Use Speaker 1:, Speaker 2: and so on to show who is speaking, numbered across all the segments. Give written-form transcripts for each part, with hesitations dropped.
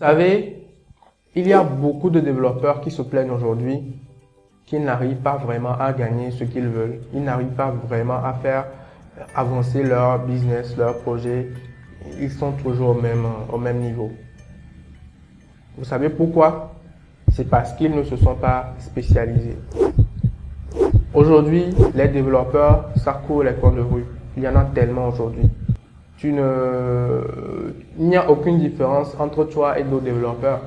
Speaker 1: savez, il y a beaucoup de développeurs qui se plaignent aujourd'hui qu'ils n'arrivent pas vraiment à gagner ce qu'ils veulent. Ils n'arrivent pas vraiment à faire avancer leur business, leur projet. Ils sont toujours au même niveau. Vous savez pourquoi? C'est parce qu'ils ne se sont pas spécialisés. Aujourd'hui, les développeurs, ça court les coins de rue. Il y en a tellement aujourd'hui. Il n'y a aucune différence entre toi et d'autres développeurs.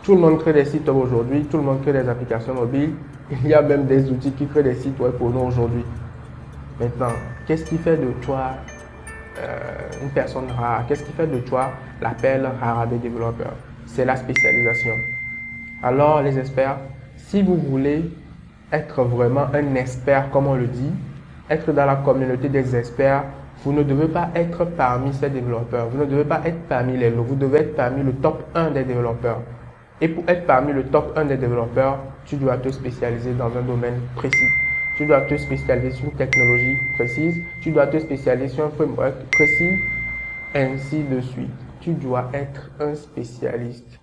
Speaker 1: Tout le monde crée des sites web aujourd'hui, tout le monde crée des applications mobiles. Il y a même des outils qui créent des sites web pour nous aujourd'hui. Maintenant, qu'est-ce qui fait de toi une personne rare? Qu'est-ce qui fait de toi la perle rare des développeurs? C'est la spécialisation. Alors, les experts, si vous voulez être vraiment un expert, comme on le dit, être dans la communauté des experts, vous ne devez pas être parmi ces développeurs. Vous ne devez pas être parmi les lots. Vous devez être parmi le top 1 des développeurs. Et pour être parmi le top 1 des développeurs, tu dois te spécialiser dans un domaine précis. Tu dois te spécialiser sur une technologie précise. Tu dois te spécialiser sur un framework précis, ainsi de suite. Tu dois être un spécialiste.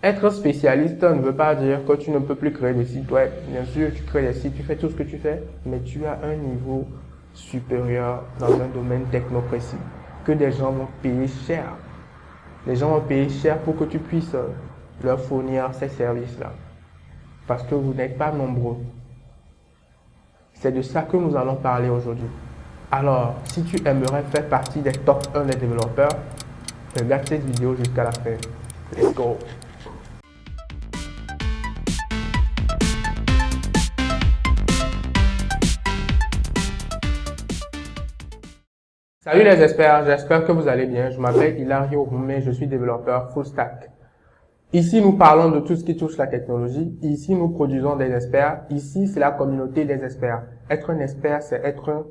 Speaker 1: Être spécialiste ne veut pas dire que tu ne peux plus créer des sites web. Bien sûr, tu crées des sites, tu fais tout ce que tu fais, mais tu as un niveau supérieur dans un domaine techno précis que des gens vont payer cher. Les gens vont payer cher pour que tu puisses leur fournir ces services-là. Parce que vous n'êtes pas nombreux. C'est de ça que nous allons parler aujourd'hui. Alors, si tu aimerais faire partie des top 1 des développeurs, regarde cette vidéo jusqu'à la fin. Let's go! Salut les experts, j'espère que vous allez bien. Je m'appelle Hilario Roumé, je suis développeur full stack. Ici, nous parlons de tout ce qui touche la technologie. Ici, nous produisons des experts. Ici, c'est la communauté des experts. Être un expert, c'est être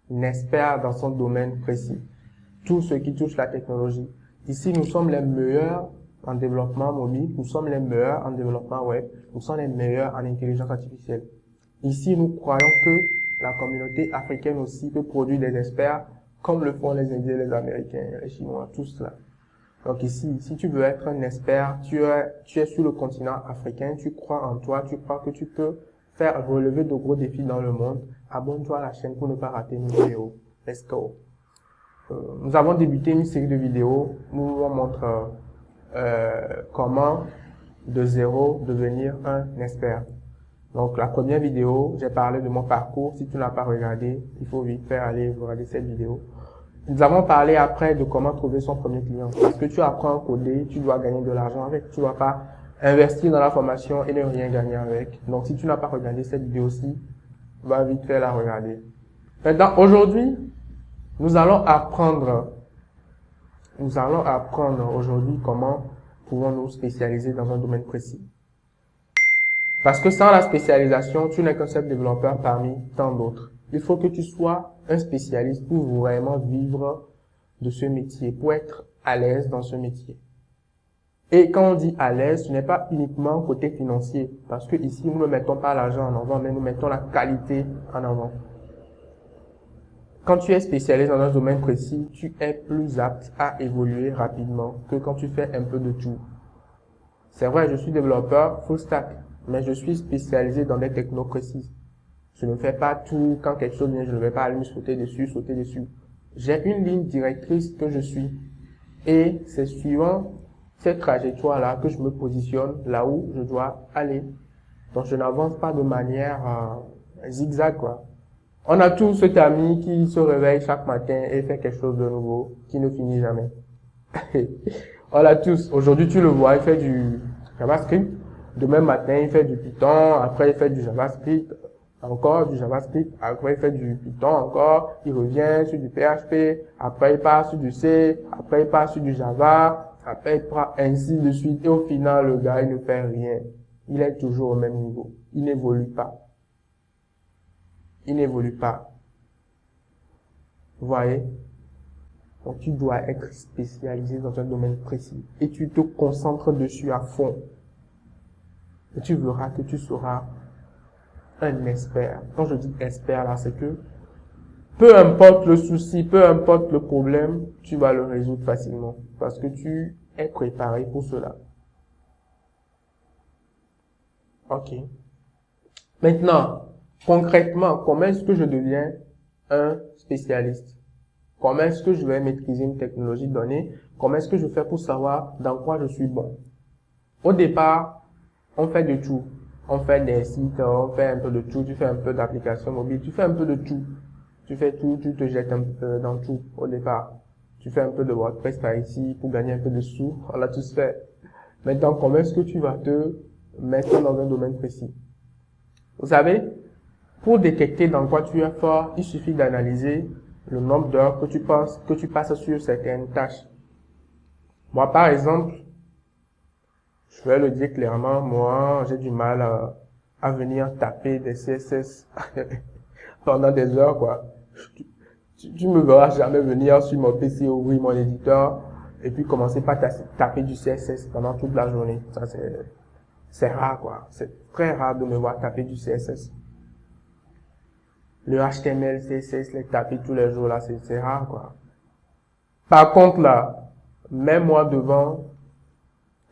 Speaker 1: un expert dans son domaine précis. Tout ce qui touche la technologie. Ici, nous sommes les meilleurs en développement mobile. Nous sommes les meilleurs en développement web. Nous sommes les meilleurs en intelligence artificielle. Ici, nous croyons que la communauté africaine aussi peut produire des experts comme le font les Indiens, les Américains, les Chinois, tout cela. Donc ici, si tu veux être un expert, tu es sur le continent africain, tu crois en toi, tu crois que tu peux faire relever de gros défis dans le monde, abonne-toi à la chaîne pour ne pas rater nos vidéos. Let's go. Nous avons débuté une série de vidéos où on montre comment de zéro devenir un expert. Donc la première vidéo, j'ai parlé de mon parcours. Si tu n'as pas regardé, il faut vite faire aller regarder cette vidéo. Nous avons parlé après de comment trouver son premier client. Parce que tu apprends à coder, tu dois gagner de l'argent avec. Tu ne dois pas investir dans la formation et ne rien gagner avec. Donc si tu n'as pas regardé cette vidéo-ci, va vite faire la regarder. Maintenant, aujourd'hui, nous allons apprendre aujourd'hui comment pouvons-nous spécialiser dans un domaine précis. Parce que sans la spécialisation, tu n'es qu'un seul développeur parmi tant d'autres. Il faut que tu sois un spécialiste pour vraiment vivre de ce métier, pour être à l'aise dans ce métier. Et quand on dit à l'aise, ce n'est pas uniquement côté financier, parce que ici, nous ne mettons pas l'argent en avant, mais nous mettons la qualité en avant. Quand tu es spécialisé dans un domaine précis, tu es plus apte à évoluer rapidement que quand tu fais un peu de tout. C'est vrai, je suis développeur full stack, mais je suis spécialisé dans des technos précises. Je ne fais pas tout, quand quelque chose vient, je ne vais pas aller sauter dessus. J'ai une ligne directrice que je suis. Et c'est suivant cette trajectoire-là que je me positionne là où je dois aller. Donc je n'avance pas de manière zigzag, quoi. On a tous cet ami qui se réveille chaque matin et fait quelque chose de nouveau, qui ne finit jamais. On l'a tous. Aujourd'hui, tu le vois, il fait du JavaScript. Demain matin, il fait du Python. Après, il fait du JavaScript. Encore du JavaScript. Après, il fait du Python encore. Il revient sur du PHP. Après, il part sur du C. Après, il part sur du Java. Après, il prend ainsi de suite. Et au final, le gars, il ne fait rien. Il est toujours au même niveau. Il n'évolue pas. Il n'évolue pas. Vous voyez? Donc, tu dois être spécialisé dans un domaine précis. Et tu te concentres dessus à fond. Et tu verras que tu seras un expert. Quand je dis expert là, c'est que peu importe le souci, peu importe le problème, tu vas le résoudre facilement parce que tu es préparé pour cela. Ok. Maintenant, concrètement, comment est-ce que je deviens un spécialiste? Comment est-ce que je vais maîtriser une technologie donnée? Comment est-ce que je fais pour savoir dans quoi je suis bon? Au départ, on fait de tout. On fait des sites, on fait un peu de tout. Tu fais un peu d'applications mobiles, tu fais un peu de tout. Tu fais tout, tu te jettes un peu dans tout au départ. Tu fais un peu de WordPress par ici pour gagner un peu de sous. On l'a tous fait. Maintenant, comment est-ce que tu vas te mettre dans un domaine précis? Vous savez, pour détecter dans quoi tu es fort, il suffit d'analyser le nombre d'heures que tu passes sur certaines tâches. Moi, par exemple, je vais le dire clairement, moi, j'ai du mal à venir taper des CSS pendant des heures, quoi. Tu me verras jamais venir sur mon PC, ouvrir mon éditeur et puis commencer par taper du CSS pendant toute la journée. Ça, c'est rare, quoi. C'est très rare de me voir taper du CSS. Le HTML, CSS, les taper tous les jours, là, c'est rare, quoi. Par contre, là, mets-moi devant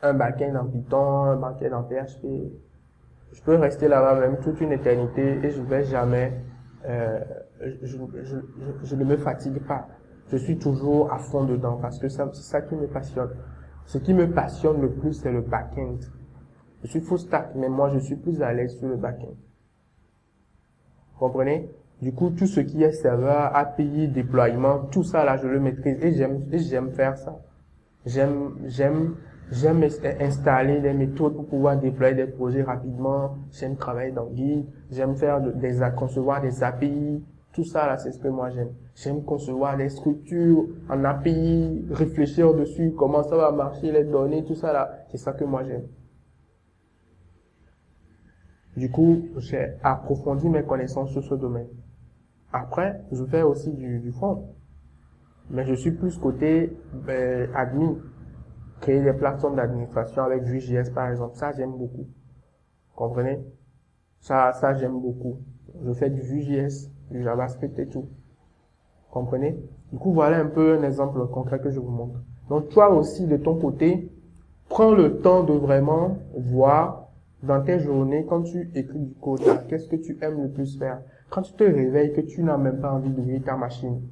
Speaker 1: un backend en Python, un backend en PHP. Je peux rester là-bas même toute une éternité et je vais jamais, je ne me fatigue pas. Je suis toujours à fond dedans parce que c'est ça qui me passionne. Ce qui me passionne le plus, c'est le backend. Je suis full stack, mais moi, je suis plus à l'aise sur le backend. Vous comprenez? Du coup, tout ce qui est serveur, API, déploiement, tout ça là, je le maîtrise et j'aime faire ça. J'aime installer des méthodes pour pouvoir déployer des projets rapidement. J'aime travailler dans Git. J'aime faire concevoir des API. Tout ça là, c'est ce que moi j'aime. J'aime concevoir des structures en API, réfléchir dessus, comment ça va marcher, les données, tout ça là. C'est ça que moi j'aime. Du coup, j'ai approfondi mes connaissances sur ce domaine. Après, je fais aussi du front. Mais je suis plus côté admin. Créer des plateformes d'administration avec Vue.js par exemple. Ça, j'aime beaucoup. Comprenez? Ça, j'aime beaucoup. Je fais du Vue.js, du JavaScript et tout. Comprenez? Du coup, voilà un peu un exemple concret que je vous montre. Donc, toi aussi, de ton côté, prends le temps de vraiment voir dans tes journées, quand tu écris du code, qu'est-ce que tu aimes le plus faire? Quand tu te réveilles, que tu n'as même pas envie d'ouvrir ta machine.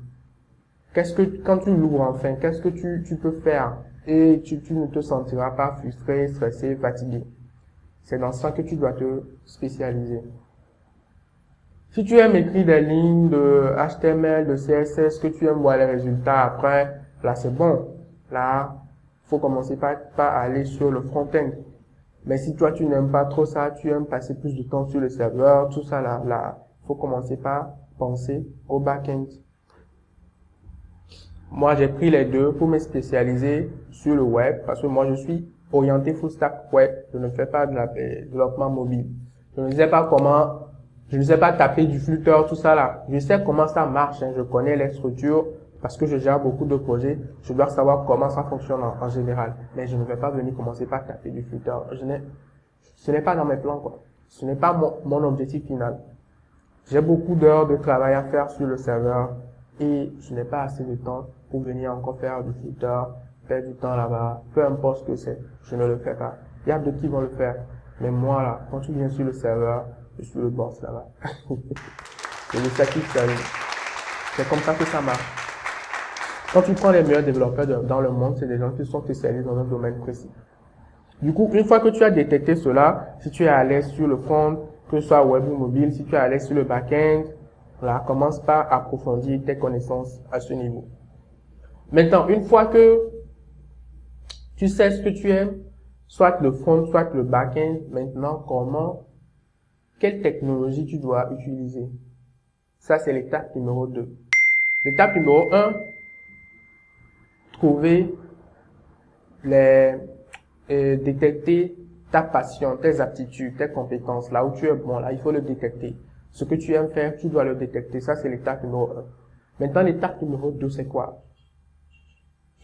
Speaker 1: Quand tu l'ouvres enfin, qu'est-ce que tu peux faire? Et tu ne te sentiras pas frustré, stressé, fatigué. C'est dans ça que tu dois te spécialiser. Si tu aimes écrire des lignes de HTML, de CSS, que tu aimes voir les résultats après, là c'est bon. Là, faut commencer par aller sur le front-end. Mais si toi tu n'aimes pas trop ça, tu aimes passer plus de temps sur le serveur, tout ça là, faut commencer par penser au back-end. Moi, j'ai pris les deux pour me spécialiser sur le web parce que moi, je suis orienté full stack web. Je ne fais pas de développement mobile. Je ne sais pas taper du Flutter, tout ça là. Je sais comment ça marche, hein. Je connais les structures parce que je gère beaucoup de projets. Je dois savoir comment ça fonctionne en général. Mais je ne vais pas venir commencer par taper du Flutter. Ce n'est pas dans mes plans, quoi. Ce n'est pas mon objectif final. J'ai beaucoup d'heures de travail à faire sur le serveur et je n'ai pas assez de temps pour venir encore faire du Flutter, faire du temps là-bas, peu importe ce que c'est, je ne le fais pas. Il y a d'autres qui vont le faire, mais moi là, quand tu viens sur le serveur, je suis le boss là-bas. C'est le sacrifice. C'est comme ça que ça marche. Quand tu prends les meilleurs développeurs dans le monde, c'est des gens qui sont spécialisés dans un domaine précis. Du coup, une fois que tu as détecté cela, si tu es à l'aise sur le front, que ce soit web ou mobile, si tu es à l'aise sur le back-end, voilà, commence par approfondir tes connaissances à ce niveau. Maintenant, une fois que tu sais ce que tu aimes, soit le front, soit le back-end, maintenant, quelle technologie tu dois utiliser? Ça, c'est l'étape numéro 2. L'étape numéro 1, trouver détecter ta passion, tes aptitudes, tes compétences, là où tu es bon, là, il faut le détecter. Ce que tu aimes faire, tu dois le détecter. Ça, c'est l'étape numéro 1. Maintenant, l'étape numéro 2, c'est quoi?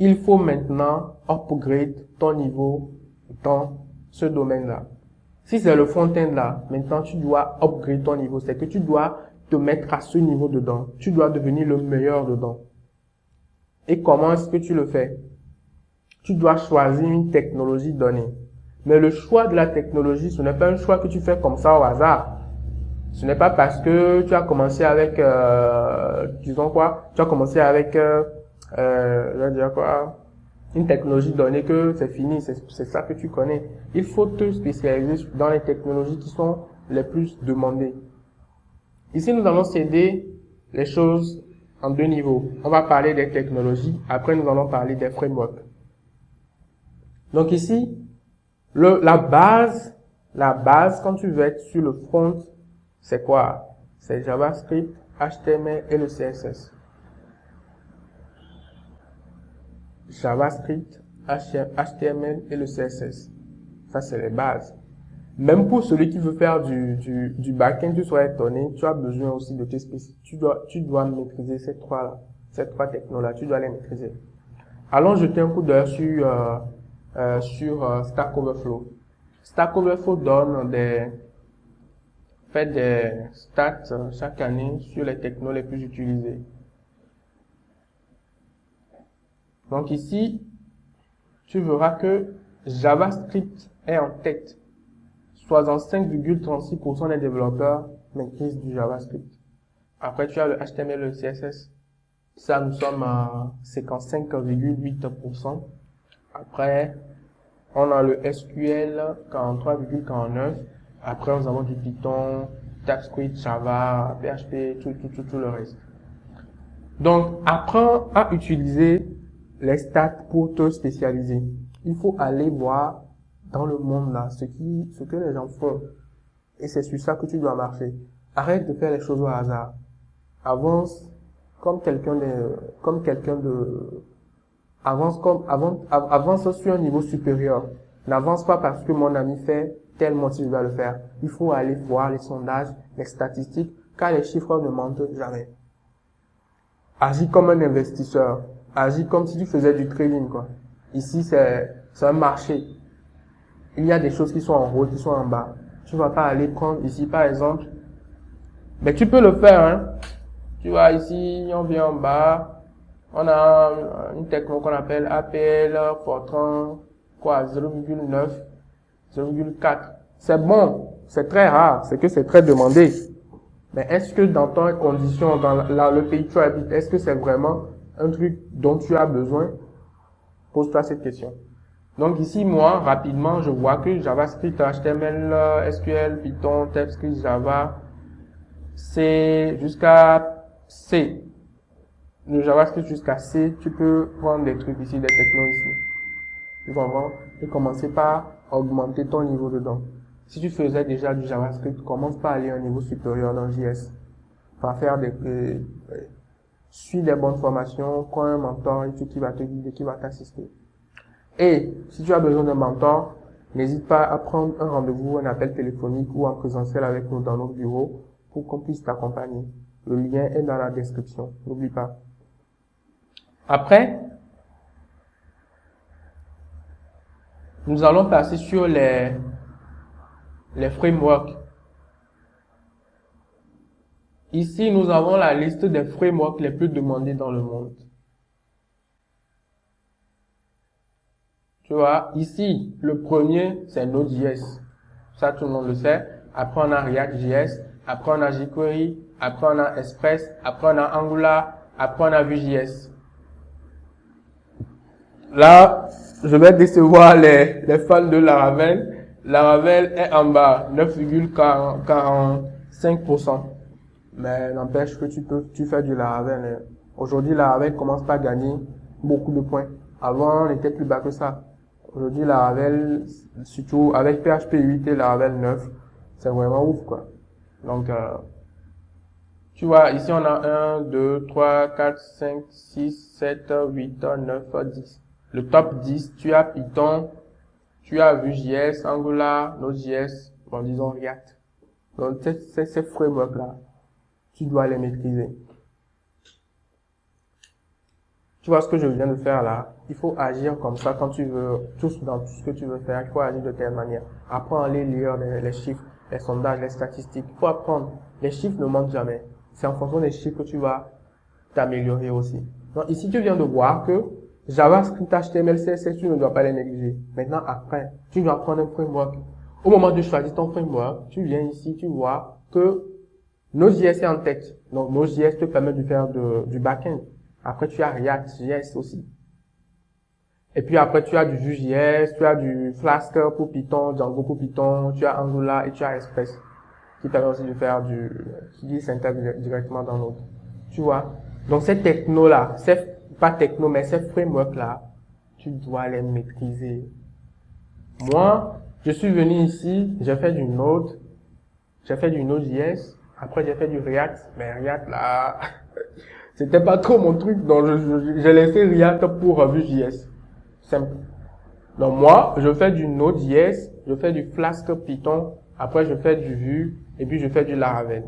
Speaker 1: Il faut maintenant upgrade ton niveau dans ce domaine-là. Si c'est le front-end là, maintenant tu dois upgrade ton niveau. C'est que tu dois te mettre à ce niveau dedans. Tu dois devenir le meilleur dedans. Et comment est-ce que tu le fais? Tu dois choisir une technologie donnée. Mais le choix de la technologie, ce n'est pas un choix que tu fais comme ça au hasard. Ce n'est pas parce que tu as commencé avec, disons quoi, tu as commencé avec, je vais dire quoi, une technologie donnée que c'est fini, c'est ça que tu connais. Il faut te spécialiser dans les technologies qui sont les plus demandées. Ici, nous allons céder les choses en deux niveaux. On va parler des technologies, après nous allons parler des frameworks. Donc ici, la base, quand tu veux être sur le front, c'est quoi? C'est JavaScript, HTML et le CSS. JavaScript, HTML et le CSS. Ça, c'est les bases. Même pour celui qui veut faire du back-end, tu seras étonné, tu as besoin aussi de tes spécifiques. Tu dois maîtriser ces trois technos-là, tu dois les maîtriser. Allons jeter un coup d'œil sur Stack Overflow. Stack Overflow donne des stats chaque année sur les technos les plus utilisés. Donc ici, tu verras que JavaScript est en tête. 65,36% des développeurs maîtrisent du JavaScript. Après, tu as le HTML et le CSS. Ça, nous sommes à 55,8%. Après, on a le SQL, 43,49%. Après, nous avons du Python, TypeScript, Java, PHP, tout le reste. Donc, apprends à utiliser les stats pour te spécialiser. Il faut aller voir dans le monde là, ce que les gens font. Et c'est sur ça que tu dois marcher. Arrête de faire les choses au hasard. Avance avance sur un niveau supérieur. N'avance pas parce que mon ami fait tel motif, je dois le faire. Il faut aller voir les sondages, les statistiques, car les chiffres ne mentent jamais. Agis comme un investisseur. Agis comme si tu faisais du trading, quoi. Ici, c'est un marché. Il y a des choses qui sont en haut, qui sont en bas. Tu vas pas aller prendre ici, par exemple. Mais tu peux le faire, hein. Tu vois, ici, on vient en bas. On a une techno qu'on appelle APL, Fortran, quoi, 0,9, 0,4. C'est bon. C'est très rare. C'est que c'est très demandé. Mais est-ce que dans ton condition, dans le pays où tu habites, est-ce que c'est vraiment un truc dont tu as besoin? Pose-toi cette question. Donc ici, moi, rapidement, je vois que JavaScript, HTML, SQL, Python, TypeScript, Java, c'est jusqu'à C. Le JavaScript jusqu'à C, tu peux prendre des trucs ici, des technos ici. Tu comprends? Et commencer par augmenter ton niveau dedans. Si tu faisais déjà du JavaScript, commence par aller à un niveau supérieur dans JS. Suis des bonnes formations, prends un mentor et tout qui va te guider, qui va t'assister. Et si tu as besoin d'un mentor, n'hésite pas à prendre un rendez-vous, un appel téléphonique ou en présentiel avec nous dans notre bureau pour qu'on puisse t'accompagner. Le lien est dans la description, n'oublie pas. Après, nous allons passer sur les frameworks. Ici, nous avons la liste des frameworks les plus demandés dans le monde. Tu vois, ici, le premier, c'est Node.js. Ça, tout le monde le sait. Après, on a React.js. Après, on a jQuery. Après, on a Express. Après, on a Angular. Après, on a Vue.js. Là, je vais décevoir les fans de Laravel. Laravel est en bas, 9,45%. Mais n'empêche que tu fais du Laravel. Aujourd'hui, Laravel commence par gagner beaucoup de points. Avant, on était plus bas que ça. Aujourd'hui, Laravel, surtout avec PHP 8 et Laravel 9, c'est vraiment ouf, quoi. Donc, tu vois, ici, on a 1, 2, 3, 4, 5, 6, 7, 8, 9, 10. Le top 10, tu as Python, tu as Vue.js, Angular, Node.js, bon, disons React. Donc, ces frameworks-là, tu dois les maîtriser. Tu vois ce que je viens de faire là? Il faut agir comme ça quand tu veux, dans tout ce que tu veux faire. Il faut agir de telle manière. Apprends à aller lire les chiffres, les sondages, les statistiques. Il faut apprendre. Les chiffres ne mentent jamais. c'est en fonction des chiffres que tu vas t'améliorer aussi. Donc ici, tu viens de voir que JavaScript, HTML, CSS, tu ne dois pas les négliger. Maintenant, après, tu dois prendre un framework. Au moment de choisir ton framework, tu viens ici, tu vois que Node.js est en tête. Donc, Node.js te permet de faire du back-end. Après, tu as React.js aussi. Et puis après, tu as du Vue.js, tu as du Flask pour Python, Django pour Python, tu as Angular et tu as Express, qui permet aussi de faire qui s'intègre directement dans Node. Tu vois? Donc, ces technos-là, pas techno, mais ces frameworks-là, tu dois les maîtriser. Moi, je suis venu ici, j'ai fait du Node, j'ai fait du Node.js, après j'ai fait du React, mais React là, c'était pas trop mon truc, donc j'ai laissé React pour Vue.js. Simple. Donc moi, je fais du Node.js, je fais du Flask Python, après je fais du Vue, et puis je fais du Laravel.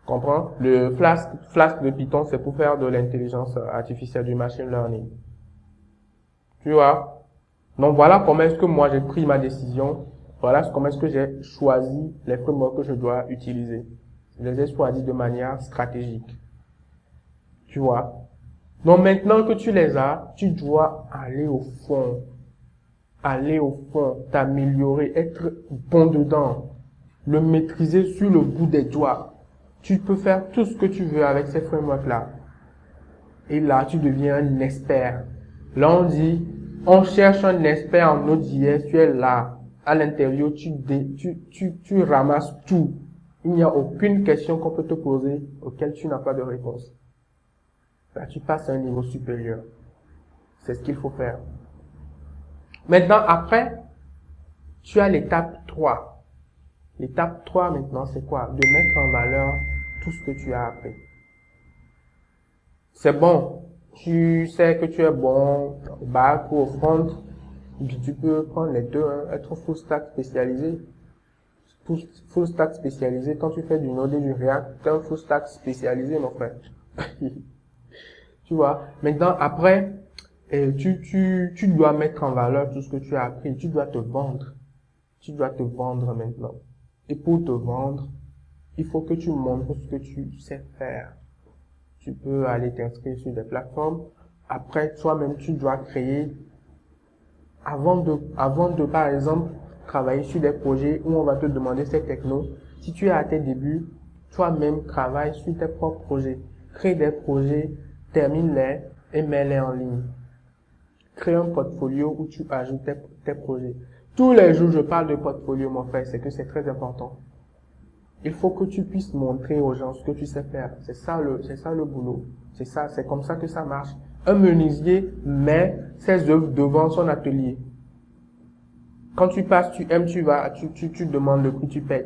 Speaker 1: Comprends? Le Flask de Python, c'est pour faire de l'intelligence artificielle, du machine learning. Tu vois? Donc voilà comment est-ce que moi j'ai pris ma décision. Voilà comment est-ce que j'ai choisi les frameworks que je dois utiliser. Je les ai choisis de manière stratégique. Tu vois? Donc maintenant que tu les as, tu dois aller au fond. Aller au fond, t'améliorer, être bon dedans. Le maîtriser sur le bout des doigts. Tu peux faire tout ce que tu veux avec ces frameworks-là. Et là, tu deviens un expert. Là, on dit, on cherche un expert en Node.js, tu es là. À l'interview, tu ramasses tout. Il n'y a aucune question qu'on peut te poser auquel tu n'as pas de réponse. Là, tu passes à un niveau supérieur. C'est ce qu'il faut faire. Maintenant, après, tu as l'étape 3. L'étape 3 maintenant, c'est quoi? De mettre en valeur tout ce que tu as appris. C'est bon. Tu sais que tu es bon au back ou au front. Tu peux prendre les deux, hein, être full stack spécialisé. Full stack spécialisé, quand tu fais du Node et du React, tu es un full stack spécialisé, mon frère. Tu vois. Maintenant, après, tu dois mettre en valeur tout ce que tu as appris. Tu dois te vendre. Tu dois te vendre maintenant. Et pour te vendre, il faut que tu montres ce que tu sais faire. Tu peux aller t'inscrire sur des plateformes. Après, toi-même, tu dois créer, avant de, par exemple, travailler sur des projets où on va te demander ces technos. Si tu es à tes débuts, toi-même, travaille sur tes propres projets. Crée des projets, termine-les et mets-les en ligne. Crée un portfolio où tu ajoutes tes projets. Tous les jours, je parle de portfolio, mon frère, c'est que c'est très important. Il faut que tu puisses montrer aux gens ce que tu sais faire. C'est ça le boulot. C'est comme ça que ça marche. Un menuisier met ses œuvres devant son atelier. Quand tu passes, tu aimes, tu demandes le prix, tu payes.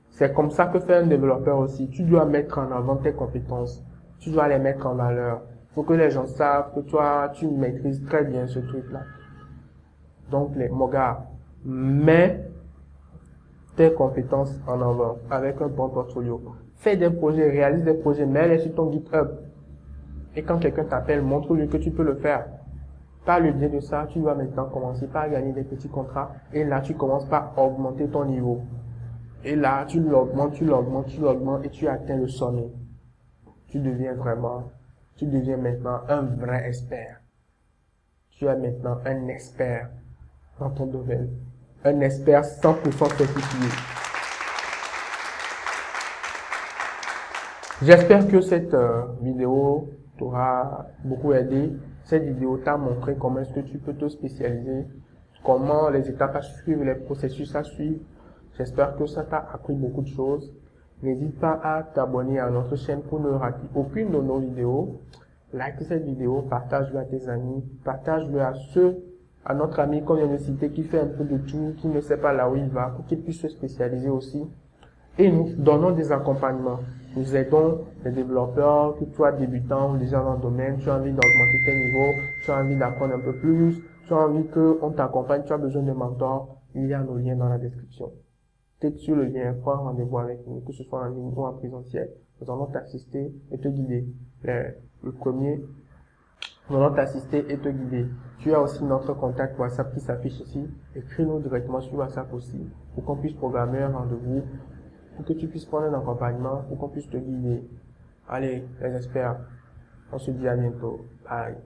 Speaker 1: C'est comme ça que fait un développeur aussi. Tu dois mettre en avant tes compétences. Tu dois les mettre en valeur. Il faut que les gens savent que toi, tu maîtrises très bien ce truc-là. Donc, mon gars, mets tes compétences en avant avec un bon portfolio. Fais des projets, réalise des projets, mets-les sur ton GitHub. Et quand quelqu'un t'appelle, montre-lui que tu peux le faire. Par le biais de ça, tu vas maintenant commencer par gagner des petits contrats. Et là, tu commences par augmenter ton niveau. Et là, tu l'augmentes et tu atteins le sommet. Tu deviens maintenant un vrai expert. Tu es maintenant un expert dans ton domaine. Un expert 100% certifié. J'espère que cette vidéo t'aura beaucoup aidé. Cette vidéo t'a montré comment est-ce que tu peux te spécialiser, comment les étapes à suivre, les processus à suivre. J'espère que ça t'a appris beaucoup de choses. N'hésite pas à t'abonner à notre chaîne pour ne rater aucune de nos vidéos. Like cette vidéo, partage-le à tes amis, partage-le à notre ami qu'on vient de citer qui fait un peu de tout, qui ne sait pas là où il va, pour qu'il puisse se spécialiser aussi. Et nous donnons des accompagnements. Nous aidons les développeurs, que tu sois débutant ou déjà dans le domaine, tu as envie d'augmenter tes niveaux, tu as envie d'apprendre un peu plus, tu as envie qu'on t'accompagne, tu as besoin de mentors, il y a nos liens dans la description. Clique sur le lien, prends rendez-vous avec nous, que ce soit en ligne ou en présentiel. Nous allons t'assister et te guider. Le premier, nous allons t'assister et te guider. Tu as aussi notre contact WhatsApp qui s'affiche ici. Écris-nous directement sur WhatsApp aussi, pour qu'on puisse programmer un rendez-vous pour que tu puisses prendre un accompagnement, pour qu'on puisse te guider. Allez, les experts, on se dit à bientôt. Bye.